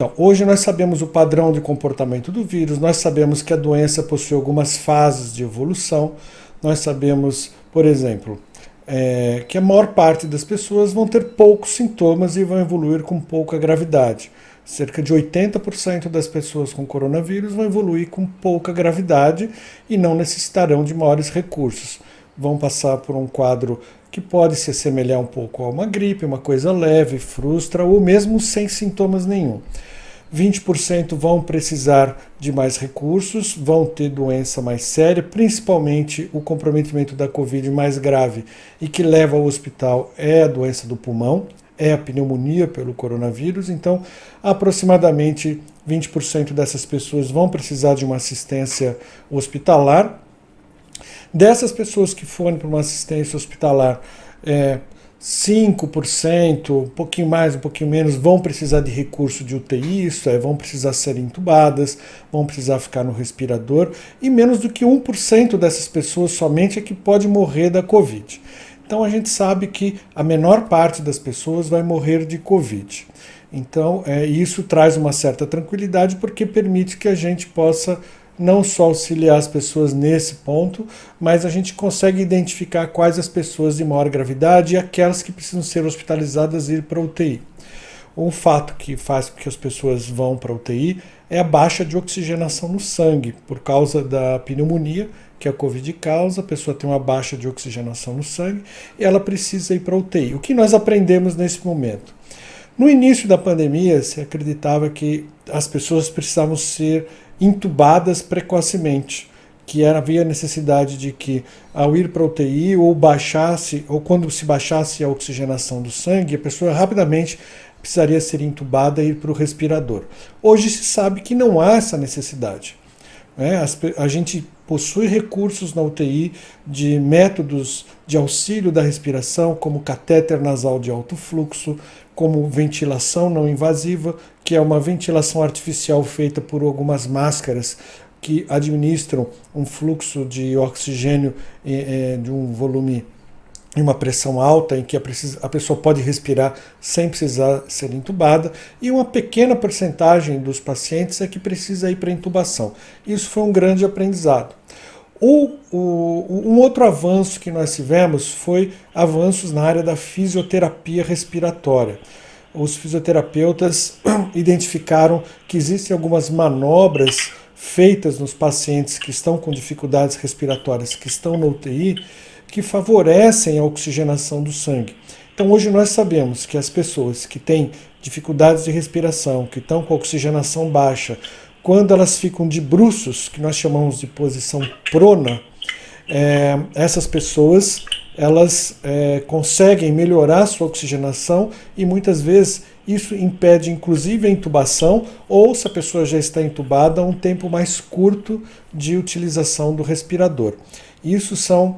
Então, hoje nós sabemos o padrão de comportamento do vírus, nós sabemos que a doença possui algumas fases de evolução, nós sabemos, por exemplo, que a maior parte das pessoas vão ter poucos sintomas e vão evoluir com pouca gravidade. Cerca de 80% das pessoas com coronavírus vão evoluir com pouca gravidade e não necessitarão de maiores recursos. Vão passar por um quadro que pode se assemelhar um pouco a uma gripe, uma coisa leve, frustra ou mesmo sem sintomas nenhum. 20% vão precisar de mais recursos, vão ter doença mais séria, principalmente o comprometimento da Covid mais grave e que leva ao hospital é a doença do pulmão, é a pneumonia pelo coronavírus. Então, aproximadamente 20% dessas pessoas vão precisar de uma assistência hospitalar. Dessas pessoas que forem para uma assistência hospitalar, 5%, um pouquinho mais, um pouquinho menos, vão precisar de recurso de UTI, isso é, vão precisar ser entubadas, vão precisar ficar no respirador, e menos do que 1% dessas pessoas somente é que pode morrer da Covid. Então a gente sabe que a menor parte das pessoas vai morrer de Covid. Então isso traz uma certa tranquilidade porque permite que a gente possa não só auxiliar as pessoas nesse ponto, mas a gente consegue identificar quais as pessoas de maior gravidade e aquelas que precisam ser hospitalizadas e ir para a UTI. Um fato que faz com que as pessoas vão para a UTI é a baixa de oxigenação no sangue, por causa da pneumonia que a Covid causa, a pessoa tem uma baixa de oxigenação no sangue e ela precisa ir para a UTI. O que nós aprendemos nesse momento? No início da pandemia, se acreditava que as pessoas precisavam ser intubadas precocemente, que havia necessidade de que ao ir para a UTI ou quando se baixasse a oxigenação do sangue, a pessoa rapidamente precisaria ser intubada e ir para o respirador. Hoje se sabe que não há essa necessidade. A gente possui recursos na UTI de métodos de auxílio da respiração, como catéter nasal de alto fluxo, como ventilação não invasiva, que é uma ventilação artificial feita por algumas máscaras que administram um fluxo de oxigênio de um volume e uma pressão alta, em que a pessoa pode respirar sem precisar ser intubada, e uma pequena porcentagem dos pacientes é que precisa ir para intubação. Isso foi um grande aprendizado. Um outro avanço que nós tivemos foi avanços na área da fisioterapia respiratória. Os fisioterapeutas identificaram que existem algumas manobras feitas nos pacientes que estão com dificuldades respiratórias, que estão na UTI, que favorecem a oxigenação do sangue. Então hoje nós sabemos que as pessoas que têm dificuldades de respiração, que estão com a oxigenação baixa, quando elas ficam de bruços, que nós chamamos de posição prona, essas pessoas elas conseguem melhorar a sua oxigenação e muitas vezes isso impede inclusive a intubação ou, se a pessoa já está intubada, um tempo mais curto de utilização do respirador. Isso são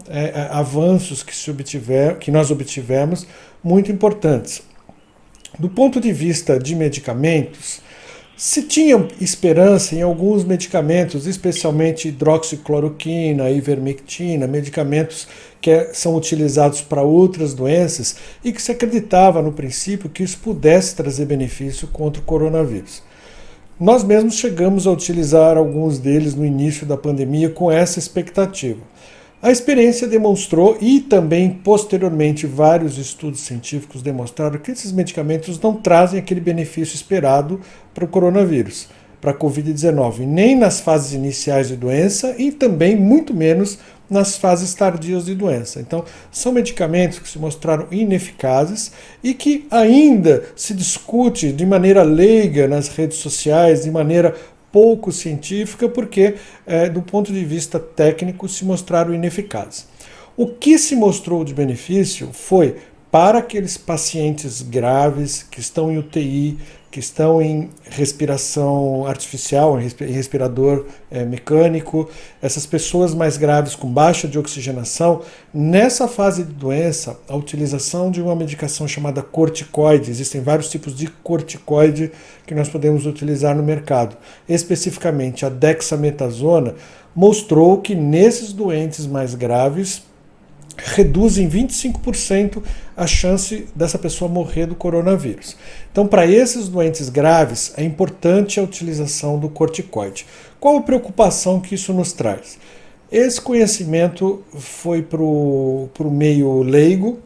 avanços que nós obtivemos muito importantes. Do ponto de vista de medicamentos, se tinha esperança em alguns medicamentos, especialmente hidroxicloroquina, ivermectina, medicamentos que são utilizados para outras doenças e que se acreditava no princípio que isso pudesse trazer benefício contra o coronavírus. Nós mesmos chegamos a utilizar alguns deles no início da pandemia com essa expectativa. A experiência demonstrou, e também posteriormente vários estudos científicos demonstraram, que esses medicamentos não trazem aquele benefício esperado para o coronavírus, para a Covid-19, nem nas fases iniciais de doença e também muito menos nas fases tardias de doença. Então, são medicamentos que se mostraram ineficazes e que ainda se discute de maneira leiga nas redes sociais, de maneira pouco científica, porque do ponto de vista técnico se mostraram ineficazes. O que se mostrou de benefício foi para aqueles pacientes graves que estão em UTI, que estão em respiração artificial, em respirador mecânico, essas pessoas mais graves com baixa de oxigenação. Nessa fase de doença, a utilização de uma medicação chamada corticoide, existem vários tipos de corticoide que nós podemos utilizar no mercado, especificamente a dexametasona, mostrou que nesses doentes mais graves reduz em 25% a chance dessa pessoa morrer do coronavírus. Então, para esses doentes graves, é importante a utilização do corticoide. Qual a preocupação que isso nos traz? Esse conhecimento foi para o meio leigo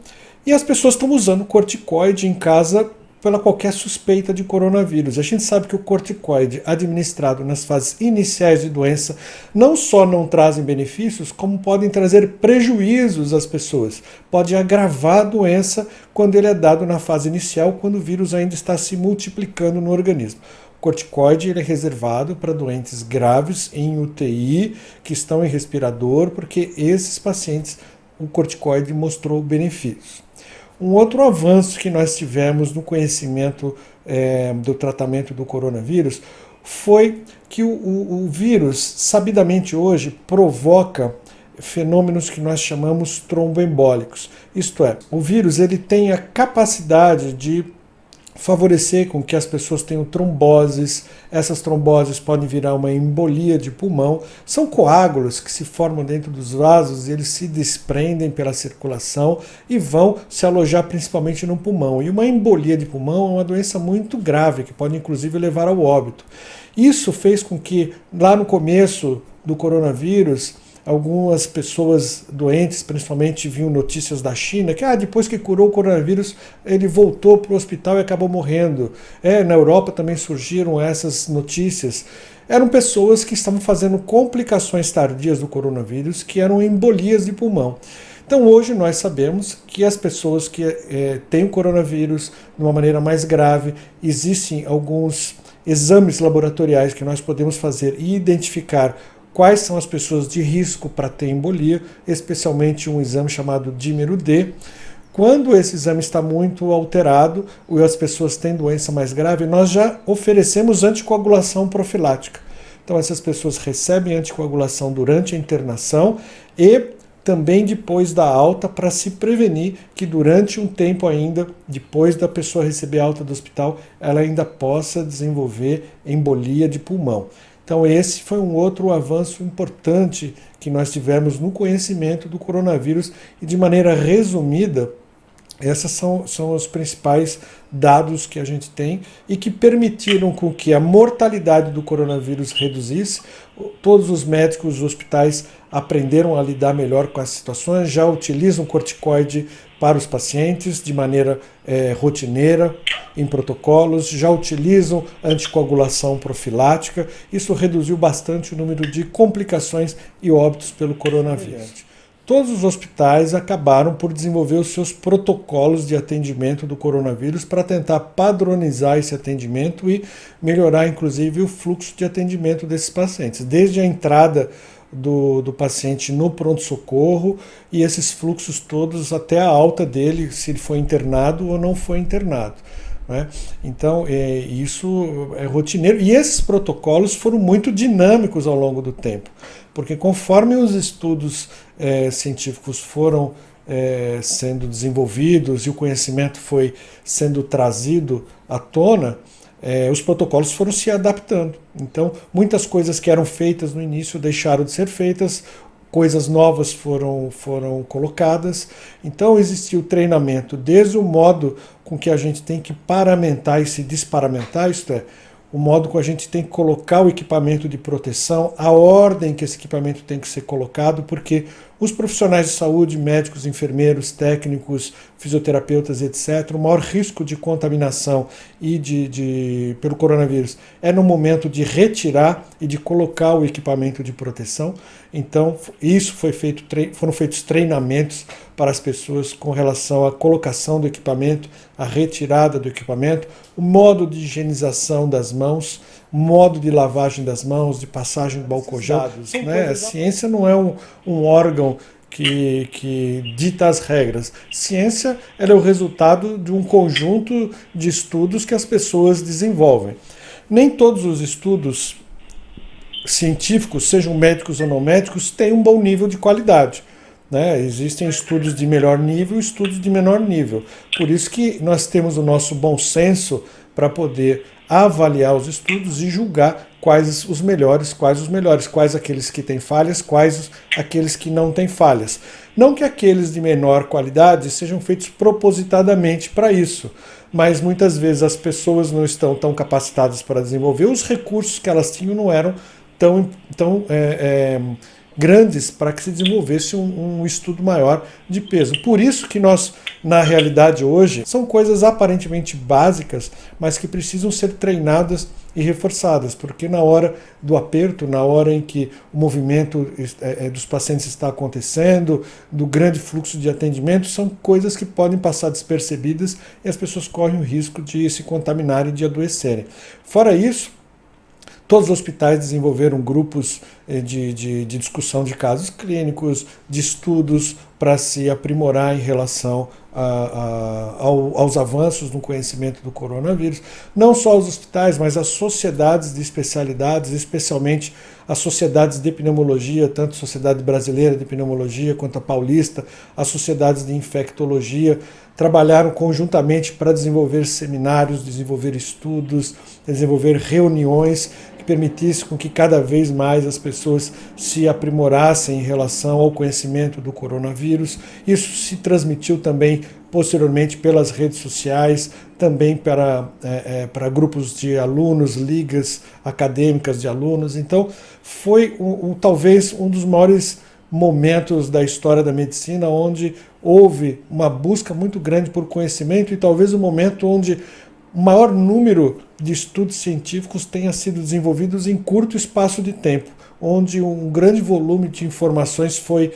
e as pessoas estão usando corticoide em casa pela qualquer suspeita de coronavírus. A gente sabe que o corticoide administrado nas fases iniciais de doença não só não trazem benefícios, como podem trazer prejuízos às pessoas. Pode agravar a doença quando ele é dado na fase inicial, quando o vírus ainda está se multiplicando no organismo. O corticoide ele é reservado para doentes graves em UTI, que estão em respirador, porque esses pacientes o corticoide mostrou benefícios. Um outro avanço que nós tivemos no conhecimento do tratamento do coronavírus foi que o vírus, sabidamente hoje, provoca fenômenos que nós chamamos tromboembólicos. Isto é, o vírus ele tem a capacidade de favorecer com que as pessoas tenham tromboses. Essas tromboses podem virar uma embolia de pulmão. São coágulos que se formam dentro dos vasos e eles se desprendem pela circulação e vão se alojar principalmente no pulmão. E uma embolia de pulmão é uma doença muito grave, que pode inclusive levar ao óbito. Isso fez com que, lá no começo do coronavírus, algumas pessoas doentes, principalmente, viam notícias da China, que depois que curou o coronavírus, ele voltou para o hospital e acabou morrendo. Na Europa também surgiram essas notícias. Eram pessoas que estavam fazendo complicações tardias do coronavírus, que eram embolias de pulmão. Então hoje nós sabemos que as pessoas que têm o coronavírus de uma maneira mais grave, existem alguns exames laboratoriais que nós podemos fazer e identificar quais são as pessoas de risco para ter embolia, especialmente um exame chamado dímero D. Quando esse exame está muito alterado ou as pessoas têm doença mais grave, nós já oferecemos anticoagulação profilática. Então essas pessoas recebem anticoagulação durante a internação e também depois da alta, para se prevenir que durante um tempo ainda, depois da pessoa receber alta do hospital, ela ainda possa desenvolver embolia de pulmão. Então esse foi um outro avanço importante que nós tivemos no conhecimento do coronavírus e, de maneira resumida, esses são os principais dados que a gente tem e que permitiram com que a mortalidade do coronavírus reduzisse. Todos os médicos, os hospitais aprenderam a lidar melhor com as situações, já utilizam corticoide para os pacientes de maneira rotineira, em protocolos, já utilizam anticoagulação profilática. Isso reduziu bastante o número de complicações e óbitos pelo coronavírus. Todos os hospitais acabaram por desenvolver os seus protocolos de atendimento do coronavírus para tentar padronizar esse atendimento e melhorar, inclusive, o fluxo de atendimento desses pacientes, desde a entrada do paciente no pronto-socorro e esses fluxos todos até a alta dele, se ele foi internado ou não foi internado. Então, isso é rotineiro. E esses protocolos foram muito dinâmicos ao longo do tempo, porque conforme os estudos científicos foram sendo desenvolvidos e o conhecimento foi sendo trazido à tona, os protocolos foram se adaptando. Então, muitas coisas que eram feitas no início deixaram de ser feitas, coisas novas foram colocadas. Então existiu treinamento desde o modo com que a gente tem que paramentar e se desparamentar, isto é, o modo como a gente tem que colocar o equipamento de proteção, a ordem que esse equipamento tem que ser colocado, porque os profissionais de saúde, médicos, enfermeiros, técnicos, fisioterapeutas, etc., o maior risco de contaminação e pelo coronavírus é no momento de retirar e de colocar o equipamento de proteção. Então, foram feitos treinamentos para as pessoas com relação à colocação do equipamento, a retirada do equipamento, o modo de higienização das mãos, modo de lavagem das mãos, de passagem do álcool gel. A ciência não é um órgão que dita as regras. Ciência ela é o resultado de um conjunto de estudos que as pessoas desenvolvem. Nem todos os estudos científicos, sejam médicos ou não médicos, têm um bom nível de qualidade. né? Existem estudos de melhor nível e estudos de menor nível. Por isso que nós temos o nosso bom senso para poder avaliar os estudos e julgar quais os melhores, quais aqueles que têm falhas, quais aqueles que não têm falhas. Não que aqueles de menor qualidade sejam feitos propositadamente para isso, mas muitas vezes as pessoas não estão tão capacitadas para desenvolver, os recursos que elas tinham não eram tão grandes para que se desenvolvesse um estudo maior de peso. Por isso que nós, na realidade hoje, são coisas aparentemente básicas, mas que precisam ser treinadas e reforçadas, porque na hora do aperto, na hora em que o movimento dos pacientes está acontecendo, do grande fluxo de atendimento, são coisas que podem passar despercebidas e as pessoas correm o risco de se contaminarem e de adoecerem. Fora isso, todos os hospitais desenvolveram grupos de discussão de casos clínicos, de estudos para se aprimorar em relação aos avanços no conhecimento do coronavírus. Não só os hospitais, mas as sociedades de especialidades, especialmente as sociedades de pneumologia, tanto a Sociedade Brasileira de Pneumologia quanto a Paulista, as sociedades de infectologia, trabalharam conjuntamente para desenvolver seminários, desenvolver estudos, desenvolver reuniões que permitissem com que cada vez mais as pessoas se aprimorassem em relação ao conhecimento do coronavírus. Isso se transmitiu também posteriormente pelas redes sociais, também para grupos de alunos, ligas acadêmicas de alunos. Então, foi talvez um dos maiores momentos da história da medicina onde houve uma busca muito grande por conhecimento e talvez o momento onde o maior número de estudos científicos tenha sido desenvolvidos em curto espaço de tempo, onde um grande volume de informações foi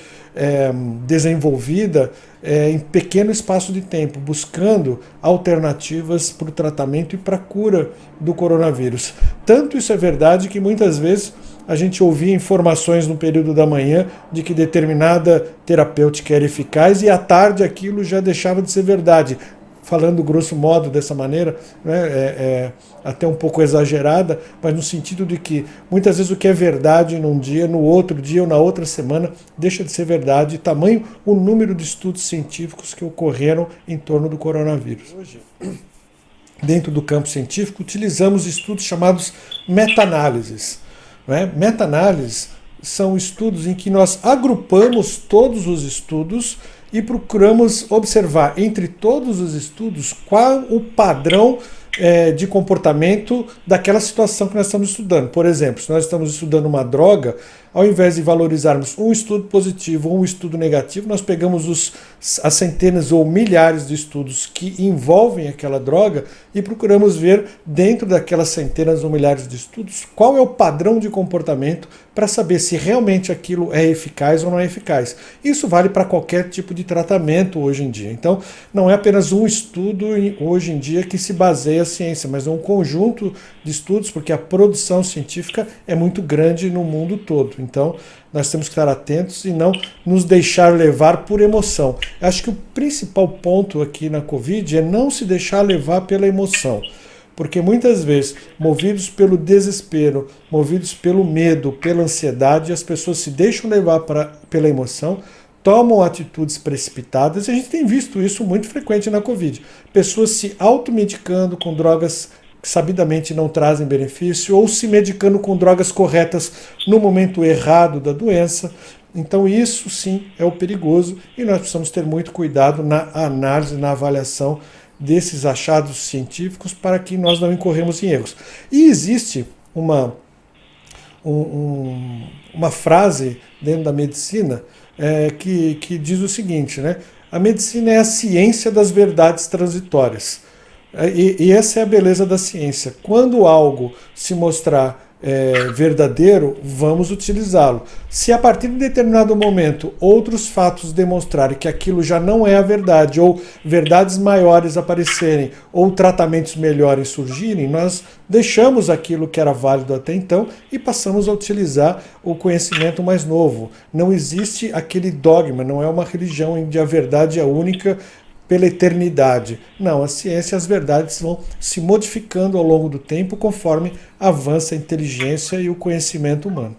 desenvolvida em pequeno espaço de tempo, buscando alternativas para o tratamento e para a cura do coronavírus. Tanto isso é verdade que muitas vezes a gente ouvia informações no período da manhã de que determinada terapêutica era eficaz e à tarde aquilo já deixava de ser verdade. Falando grosso modo dessa maneira, né, até um pouco exagerada, mas no sentido de que muitas vezes o que é verdade num dia, no outro dia ou na outra semana deixa de ser verdade, tamanho o número de estudos científicos que ocorreram em torno do coronavírus. Hoje, dentro do campo científico, utilizamos estudos chamados meta-análises. Meta-análises são estudos em que nós agrupamos todos os estudos e procuramos observar entre todos os estudos qual o padrão de comportamento daquela situação que nós estamos estudando. Por exemplo, se nós estamos estudando uma droga, ao invés de valorizarmos um estudo positivo ou um estudo negativo, nós pegamos as centenas ou milhares de estudos que envolvem aquela droga e procuramos ver dentro daquelas centenas ou milhares de estudos qual é o padrão de comportamento para saber se realmente aquilo é eficaz ou não é eficaz. Isso vale para qualquer tipo de tratamento hoje em dia. Então, não é apenas um estudo hoje em dia que se baseia a ciência, mas é um conjunto de estudos, porque a produção científica é muito grande no mundo todo. Então, nós temos que estar atentos e não nos deixar levar por emoção. Eu acho que o principal ponto aqui na Covid é não se deixar levar pela emoção. Porque muitas vezes, movidos pelo desespero, movidos pelo medo, pela ansiedade, as pessoas se deixam levar pela emoção, tomam atitudes precipitadas, e a gente tem visto isso muito frequente na Covid. Pessoas se automedicando com drogas que sabidamente não trazem benefício, ou se medicando com drogas corretas no momento errado da doença. Então isso sim é o perigoso, e nós precisamos ter muito cuidado na análise, na avaliação desses achados científicos para que nós não incorremos em erros. E existe uma frase dentro da medicina que diz o seguinte, né? A medicina é a ciência das verdades transitórias. E essa é a beleza da ciência. Quando algo se mostrar verdadeiro, vamos utilizá-lo. Se a partir de determinado momento outros fatos demonstrarem que aquilo já não é a verdade, ou verdades maiores aparecerem, ou tratamentos melhores surgirem, nós deixamos aquilo que era válido até então e passamos a utilizar o conhecimento mais novo. Não existe aquele dogma, não é uma religião onde a verdade é única pela eternidade. Não, a ciência e as verdades vão se modificando ao longo do tempo conforme avança a inteligência e o conhecimento humano.